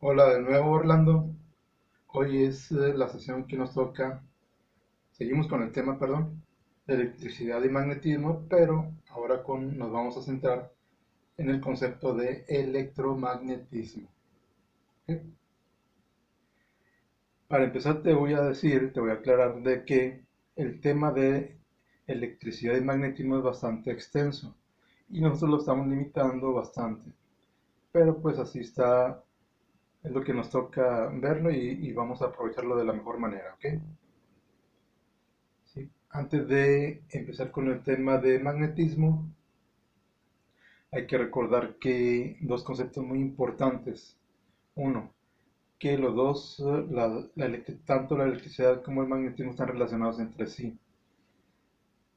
Hola de nuevo, Orlando. Hoy es la sesión que nos toca. Seguimos con el tema, perdón, de electricidad y magnetismo, pero ahora nos vamos a centrar en el concepto de electromagnetismo. ¿Ok? Para empezar te voy a aclarar de que el tema de electricidad y magnetismo es bastante extenso y nosotros lo estamos limitando bastante, pero pues así está, es lo que nos toca verlo y vamos a aprovecharlo de la mejor manera, ¿ok? Sí. Antes de empezar con el tema de magnetismo, hay que recordar que dos conceptos muy importantes. Uno, que los dos, tanto la electricidad como el magnetismo están relacionados entre sí.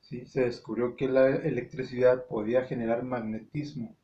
¿Sí? Se descubrió que la electricidad podía generar magnetismo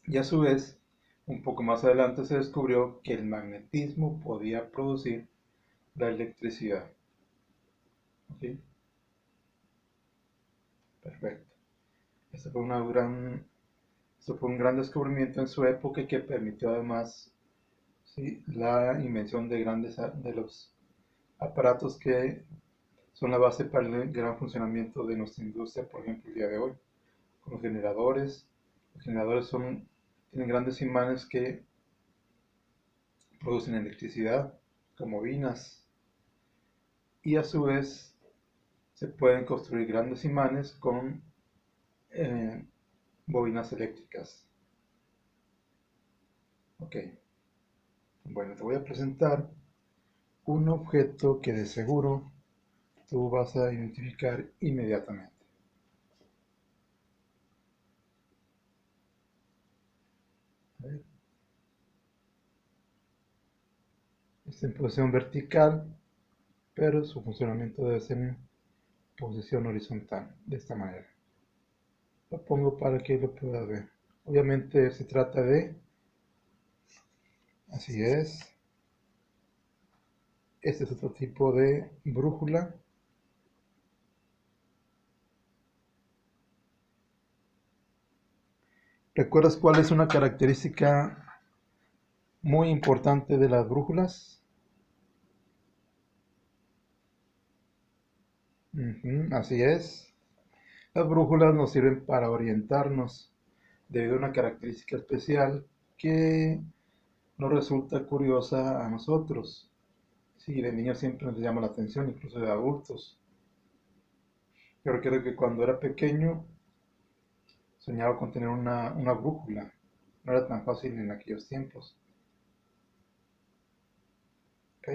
y a su vez, un poco más adelante se descubrió que el magnetismo podía producir la electricidad. ¿Sí? Perfecto. Esta fue una gran Esto fue un gran descubrimiento en su época y que permitió además, sí, la invención de los aparatos que son la base para el gran funcionamiento de nuestra industria, por ejemplo, el día de hoy, con los generadores. Los generadores tienen grandes imanes que producen electricidad, como bobinas, y a su vez se pueden construir grandes imanes con eh, bobinas eléctricas. Ok, bueno, te voy a presentar un objeto que de seguro tú vas a identificar inmediatamente. A ver, está en posición vertical, pero su funcionamiento debe ser en posición horizontal, de esta manera. Lo pongo para que lo puedas ver. Obviamente se trata de, así es, este es otro tipo de brújula. ¿Recuerdas cuál es una característica muy importante de las brújulas? Así es. Las brújulas nos sirven para orientarnos debido a una característica especial que nos resulta curiosa a nosotros. Sí, de niños siempre nos llama la atención, incluso de adultos. Yo recuerdo que cuando era pequeño soñaba con tener una brújula. No era tan fácil en aquellos tiempos. ¿Ok?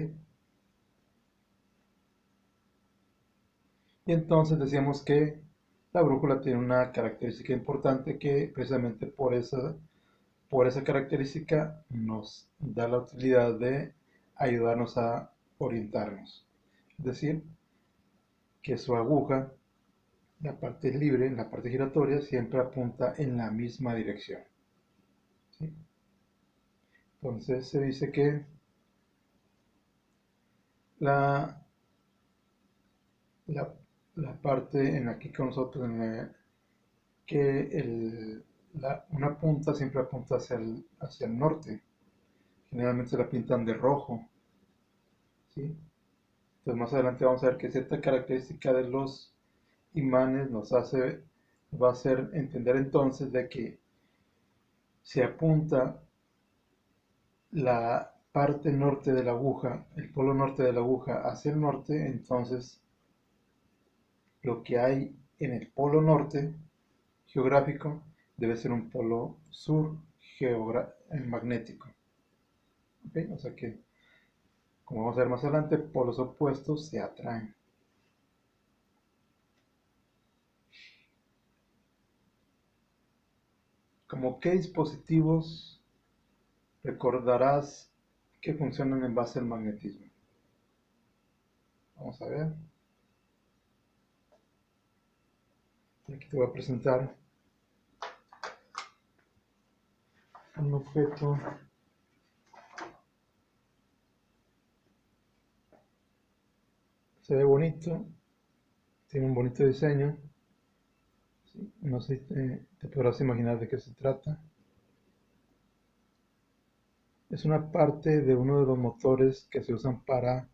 Y entonces decíamos que la brújula tiene una característica importante que precisamente por esa característica nos da la utilidad de ayudarnos a orientarnos. Es decir, que su aguja, la parte libre, la parte giratoria, siempre apunta en la misma dirección. ¿Sí? Entonces se dice que la, la, la parte en aquí con nosotros, que una punta siempre apunta hacia el norte. Generalmente se la pintan de rojo. ¿Sí? Entonces más adelante vamos a ver que cierta característica de los imanes va a hacer entender entonces de que si apunta la parte norte de la aguja, el polo norte de la aguja hacia el norte, entonces lo que hay en el polo norte geográfico debe ser un polo sur magnético. ¿Okay? O sea que, como vamos a ver más adelante, polos opuestos se atraen. ¿Como qué dispositivos recordarás que funcionan en base al magnetismo? Vamos a ver. Aquí te voy a presentar un objeto. Se ve bonito, tiene un bonito diseño. ¿Sí? No sé si te podrás imaginar de qué se trata. Es una parte de uno de los motores que se usan para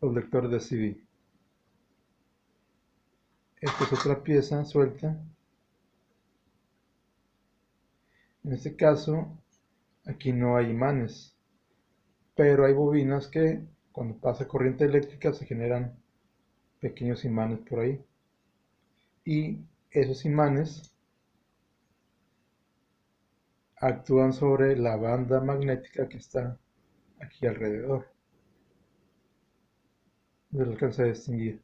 los lectores de CD. Esta es otra pieza suelta. En este caso, aquí no hay imanes, pero hay bobinas que cuando pasa corriente eléctrica se generan pequeños imanes por ahí. Y esos imanes actúan sobre la banda magnética que está aquí alrededor. No se alcanza a distinguir.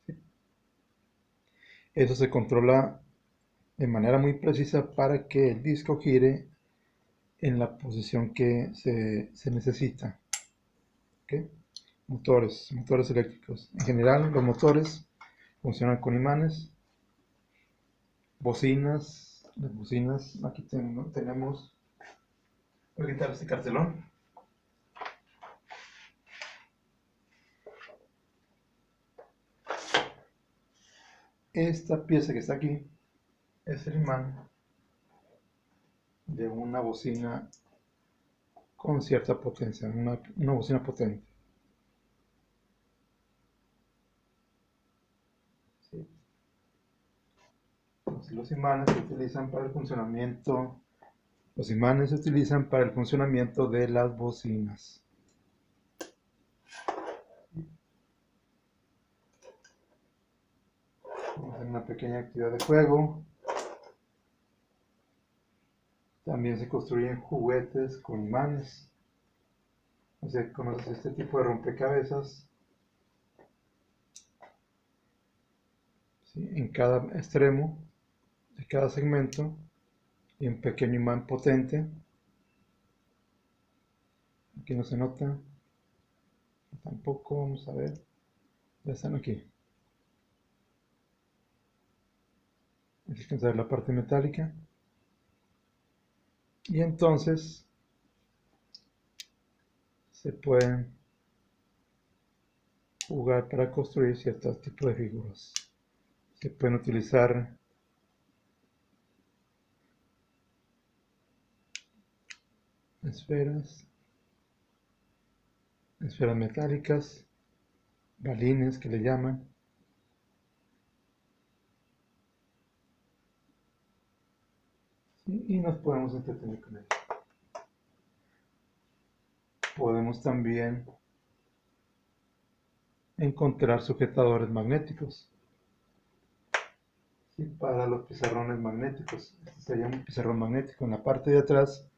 ¿Sí? Eso se controla de manera muy precisa para que el disco gire en la posición que se necesita. ¿Okay? Motores eléctricos. En general, los motores funcionan con imanes, bocinas. Las bocinas, aquí tenemos, voy a quitar este cartelón. Esta pieza que está aquí es el imán de una bocina con cierta potencia, una bocina potente. ¿Sí? Entonces, los imanes se utilizan para el funcionamiento. Los imanes se utilizan para el funcionamiento de las bocinas. Vamos a hacer una pequeña actividad de juego. También se construyen juguetes con imanes. No sé, ¿conoces este tipo de rompecabezas? ¿Sí? En cada extremo de cada segmento hay un pequeño imán potente. Aquí no se nota. Tampoco, vamos a ver. Ya están aquí. Hay que alcanzar la parte metálica. Y entonces se pueden jugar para construir ciertos tipos de figuras. Se pueden utilizar esferas metálicas, balines que le llaman. ¿Sí? Y nos podemos entretener con ello. Podemos también encontrar sujetadores magnéticos. ¿Sí? Para los pizarrones magnéticos. Este sería un pizarrón magnético. En la parte de atrás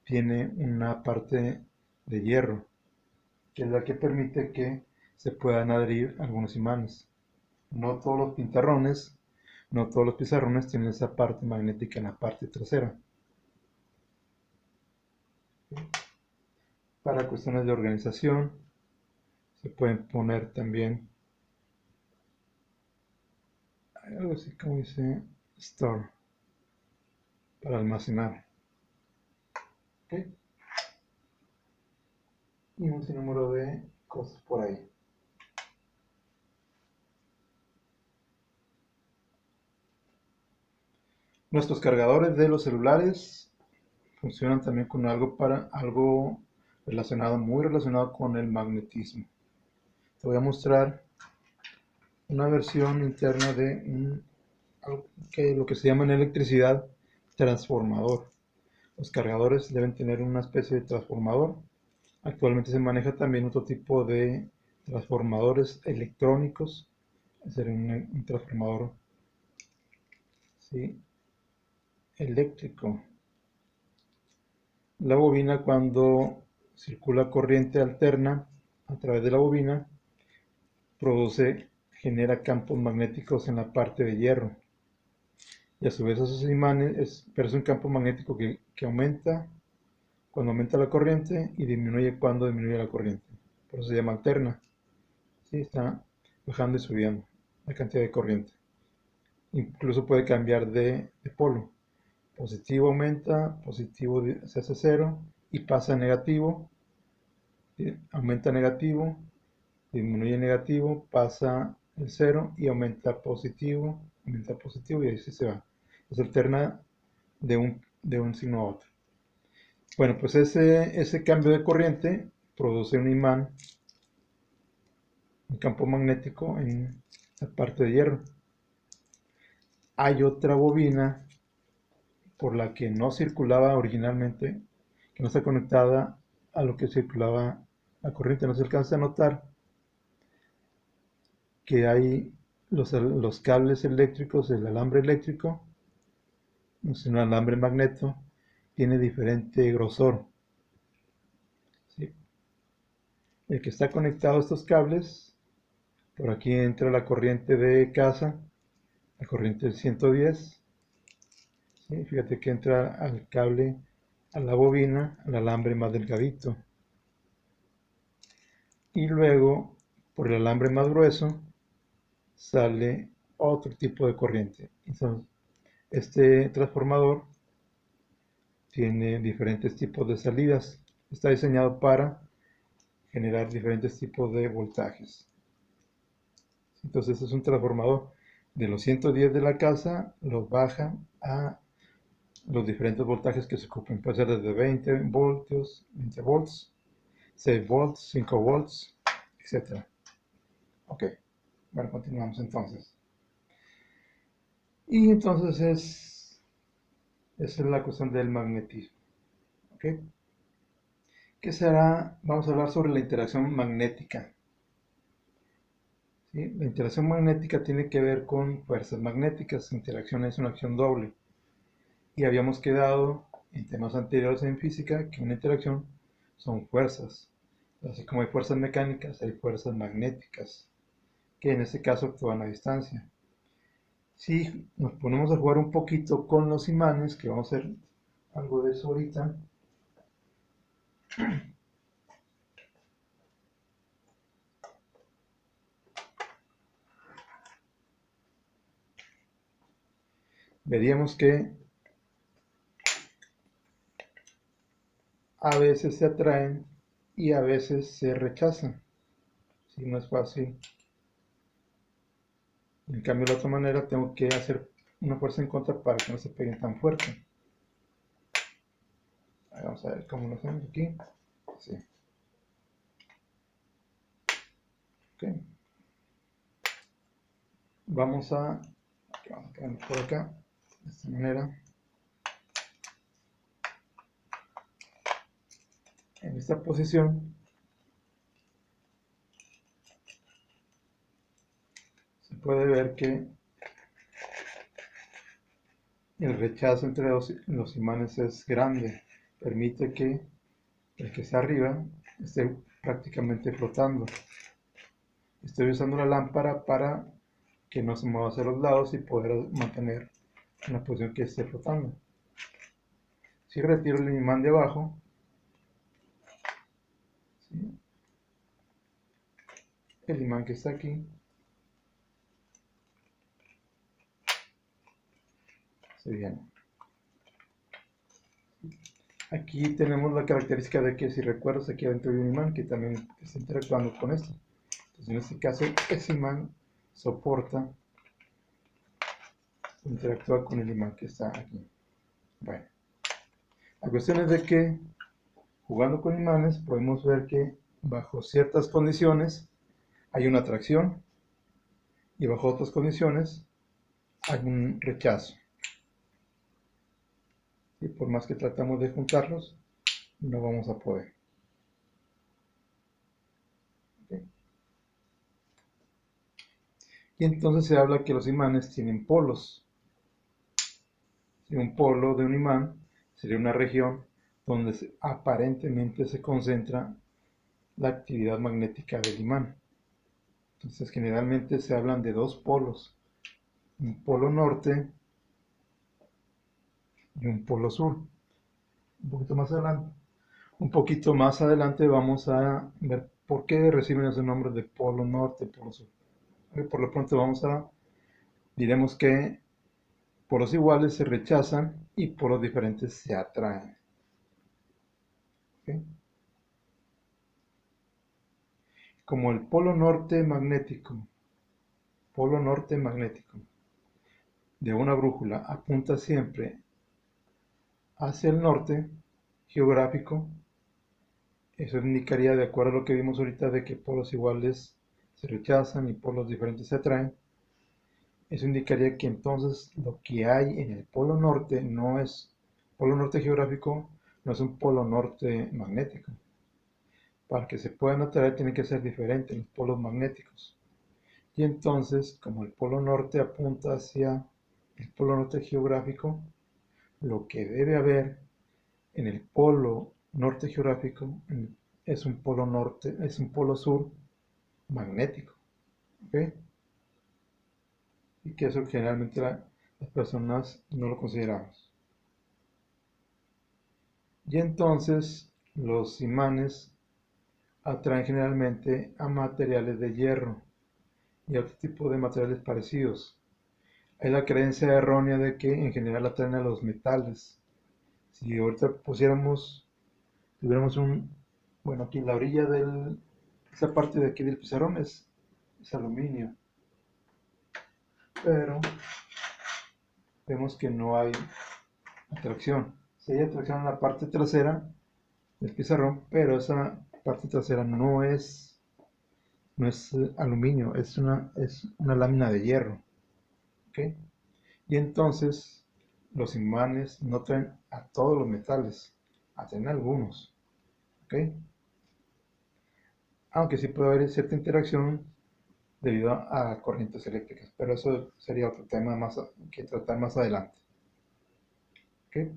tiene una parte de hierro, que es la que permite que se puedan adherir algunos imanes. No todos los no todos los pizarrones tienen esa parte magnética en la parte trasera. Para cuestiones de organización, se pueden poner también algo así como dice store, para almacenar. ¿Okay? Y un sinnúmero de cosas por ahí. Nuestros cargadores de los celulares funcionan también con algo relacionado, muy relacionado con el magnetismo. Te voy a mostrar una versión interna de lo que se llama en electricidad transformador. Los cargadores deben tener una especie de transformador. Actualmente se maneja también otro tipo de transformadores electrónicos. Sería un transformador, ¿sí?, eléctrico. La bobina, cuando circula corriente alterna a través de la bobina, genera campos magnéticos en la parte de hierro. Y a su vez esos imanes, pero es un campo magnético que aumenta cuando aumenta la corriente y disminuye cuando disminuye la corriente. Por eso se llama alterna. ¿Sí? Está bajando y subiendo la cantidad de corriente. Incluso puede cambiar de polo. Positivo aumenta, positivo se hace cero y pasa a negativo. Aumenta negativo, disminuye negativo, pasa el cero y aumenta positivo y así se va. Se alterna de un signo a otro. Bueno, pues ese cambio de corriente produce un imán, un campo magnético en la parte de hierro. Hay otra bobina por la que no circulaba originalmente, que no está conectada a lo que circulaba la corriente. No se alcanza a notar que hay los cables eléctricos, el alambre eléctrico, es un alambre magneto, tiene diferente grosor. ¿Sí? El que está conectado a estos cables, por aquí entra la corriente de casa, la corriente 110. ¿Sí? Fíjate que entra al cable, a la bobina, al alambre más delgadito. Y luego, por el alambre más grueso, sale otro tipo de corriente. Entonces, este transformador tiene diferentes tipos de salidas. Está diseñado para generar diferentes tipos de voltajes. Entonces, este es un transformador de los 110 de la casa, los baja a los diferentes voltajes que se ocupen. Puede ser desde 20 voltios, 20 volts, 6 volts, 5 volts, etc. Ok, bueno, continuamos entonces. Y entonces esa es la cuestión del magnetismo. ¿Ok? ¿Qué será? Vamos a hablar sobre la interacción magnética. ¿Sí? La interacción magnética tiene que ver con fuerzas magnéticas. La interacción es una acción doble. Y habíamos quedado en temas anteriores en física que una interacción son fuerzas. Así como hay fuerzas mecánicas, hay fuerzas magnéticas, que en este caso actúan a distancia. Si nos ponemos a jugar un poquito con los imanes, que vamos a hacer algo de eso ahorita, veríamos que a veces se atraen y a veces se rechazan. Si no es fácil. En cambio, de la otra manera, tengo que hacer una fuerza en contra para que no se peguen tan fuerte. Vamos a ver cómo lo hacemos aquí. Sí. Okay. Vamos a quedarnos por acá, de esta manera. En esta posición se puede ver que el rechazo entre los imanes es grande. Permite que el que está arriba esté prácticamente flotando. Estoy usando la lámpara para que no se mueva hacia los lados y poder mantener en la posición que esté flotando. Si retiro el imán de abajo, ¿sí? El imán que está aquí se viene. Aquí tenemos la característica de que si recuerdas aquí adentro hay un imán que también está interactuando con esto. Entonces en este caso ese imán soporta, interactúa con el imán que está aquí. Bueno, la cuestión es de que jugando con imanes podemos ver que bajo ciertas condiciones hay una atracción y bajo otras condiciones hay un rechazo. Y por más que tratamos de juntarlos, no vamos a poder. ¿Okay? Y entonces se habla que los imanes tienen polos. Un polo de un imán sería una región donde aparentemente se concentra la actividad magnética del imán. Entonces generalmente se hablan de dos polos, un polo norte y un polo sur. Un poquito más adelante vamos a ver por qué reciben ese nombre de polo norte y polo sur. Por lo pronto diremos que polos iguales se rechazan y polos diferentes se atraen. ¿Okay? Como el polo norte magnético de una brújula apunta siempre hacia el norte, geográfico. Eso indicaría, de acuerdo a lo que vimos ahorita, de que polos iguales se rechazan y polos diferentes se atraen. Eso indicaría que entonces lo que hay en el polo norte no es polo norte geográfico, no es un polo norte magnético. Para que se puedan atraer tienen que ser diferentes los polos magnéticos. Y entonces, como el polo norte apunta hacia el polo norte geográfico, lo que debe haber en el polo norte geográfico es un polo norte, es un polo sur magnético. ¿Ok? Y que eso generalmente las personas no lo consideramos. Y entonces los imanes atraen generalmente a materiales de hierro y a otro tipo de materiales parecidos. Hay la creencia errónea de que en general atraen a los metales. Si ahorita tuviéramos bueno, aquí la orilla esa parte de aquí del pizarrón es aluminio, pero vemos que no hay atracción. Sí hay atracción en la parte trasera del pizarrón, pero esa parte trasera no es aluminio, es una lámina de hierro. ¿Ok? Y entonces los imanes no traen a todos los metales, atraen a algunos. ¿Ok? Aunque sí puede haber cierta interacción debido a corrientes eléctricas, pero eso sería otro tema que tratar más adelante. ¿Ok?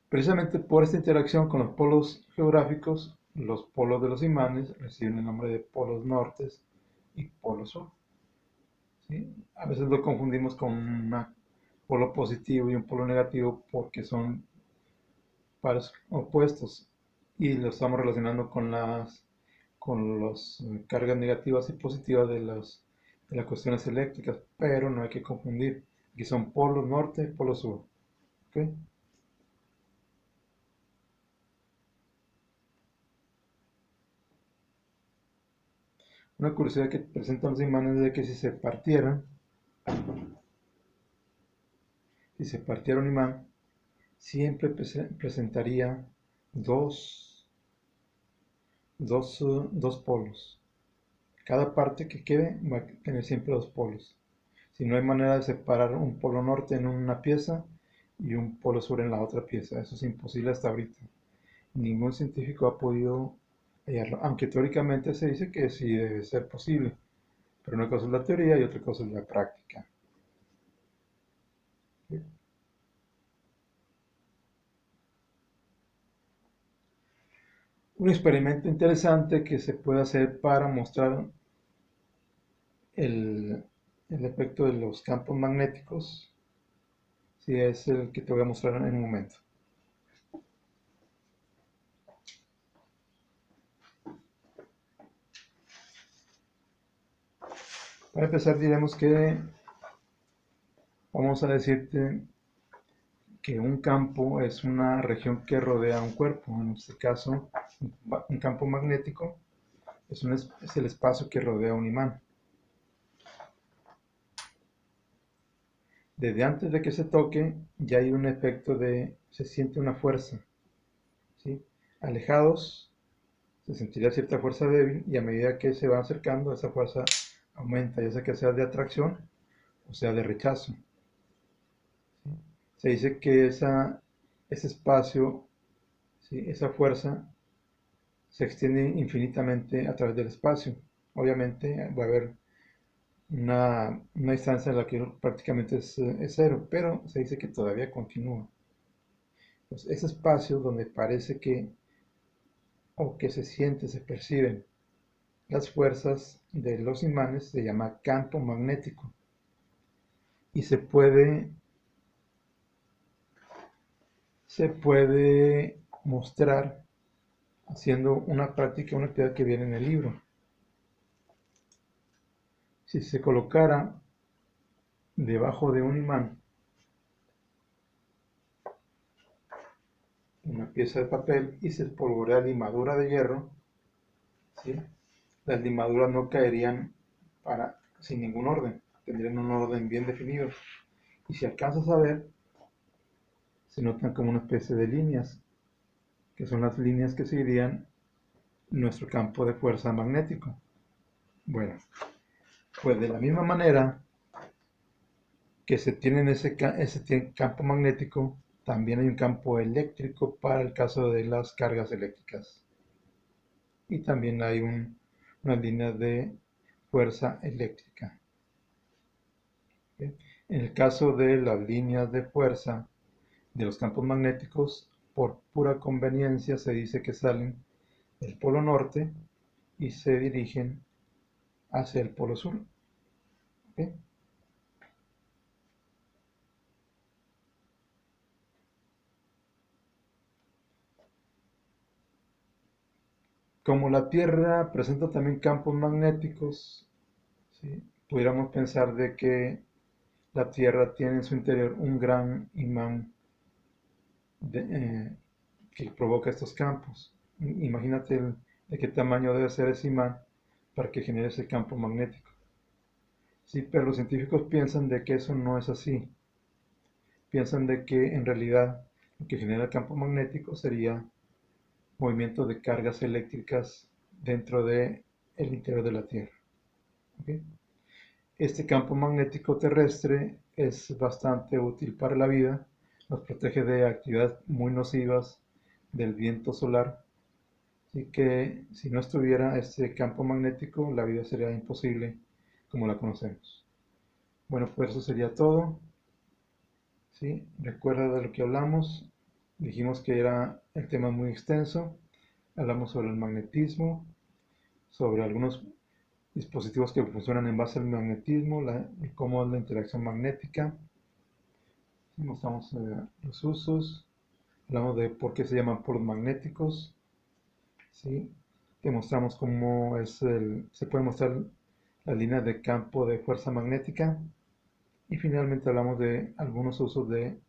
Precisamente por esta interacción con los polos geográficos, los polos de los imanes reciben el nombre de polos nortes y polo sur. ¿Sí? A veces lo confundimos con un polo positivo y un polo negativo porque son pares opuestos y lo estamos relacionando con las cargas negativas y positivas de las cuestiones eléctricas, pero no hay que confundir. Aquí son polos norte y polo sur. ¿Ok? Una curiosidad que presentan los imanes es de que si se partiera un imán, siempre presentaría dos polos. Cada parte que quede va a tener siempre dos polos. Si no hay manera de separar un polo norte en una pieza y un polo sur en la otra pieza, eso es imposible hasta ahorita. Ningún científico ha podido hallarlo, aunque teóricamente se dice que sí debe ser posible, pero una cosa es la teoría y otra cosa es la práctica. Un experimento interesante que se puede hacer para mostrar el, el efecto de los campos magnéticos, si es el que te voy a mostrar en un momento. Para empezar diremos que vamos a decirte que un campo es una región que rodea un cuerpo, en este caso un campo magnético es el espacio que rodea un imán. Desde antes de que se toque ya hay un efecto se siente una fuerza, ¿sí? Alejados se sentiría cierta fuerza débil y a medida que se va acercando esa fuerza aumenta, ya sea que sea de atracción o sea de rechazo. ¿Sí? Se dice que ese espacio, ¿sí? Esa fuerza se extiende infinitamente a través del espacio. Obviamente va a haber una distancia en la que prácticamente es cero, pero se dice que todavía continúa. Entonces, ese espacio donde parece o que se siente, se perciben las fuerzas de los imanes se llama campo magnético y se puede mostrar haciendo una práctica, una actividad que viene en el libro. Si se colocara debajo de un imán una pieza de papel y se espolvorea limadura de hierro, ¿sí? Las limaduras no caerían sin ningún orden, tendrían un orden bien definido. Y si alcanzas a ver, se notan como una especie de líneas, que son las líneas que seguirían nuestro campo de fuerza magnético. Bueno, pues de la misma manera que se tiene ese campo magnético, también hay un campo eléctrico para el caso de las cargas eléctricas. Y también hay una línea de fuerza eléctrica. ¿Okay? En el caso de las líneas de fuerza de los campos magnéticos, por pura conveniencia se dice que salen del polo norte y se dirigen hacia el polo sur. ¿Okay? Como la Tierra presenta también campos magnéticos, ¿sí?, pudiéramos pensar de que la Tierra tiene en su interior un gran imán que provoca estos campos. Imagínate de qué tamaño debe ser ese imán para que genere ese campo magnético. Sí, pero los científicos piensan de que eso no es así. Piensan de que en realidad lo que genera el campo magnético sería movimiento de cargas eléctricas dentro del interior de la Tierra. ¿Okay? Este campo magnético terrestre es bastante útil para la vida, nos protege de actividades muy nocivas del viento solar, así que si no estuviera este campo magnético, la vida sería imposible como la conocemos. Bueno, pues eso sería todo. ¿Sí? Recuerda de lo que hablamos. Dijimos que el tema muy extenso. Hablamos sobre el magnetismo, sobre algunos dispositivos que funcionan en base al magnetismo, cómo es la interacción magnética. ¿Sí? Mostramos los usos. Hablamos de por qué se llaman polos magnéticos. ¿Sí? Demostramos cómo se puede mostrar la línea de campo de fuerza magnética. Y finalmente hablamos de algunos usos del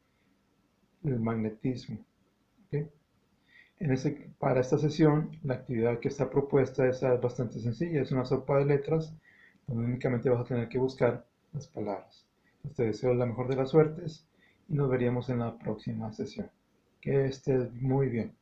magnetismo. ¿Okay? Para esta sesión, la actividad que está propuesta es bastante sencilla, es una sopa de letras, donde únicamente vas a tener que buscar las palabras. Te deseo la mejor de las suertes y nos veríamos en la próxima sesión. Que estés muy bien.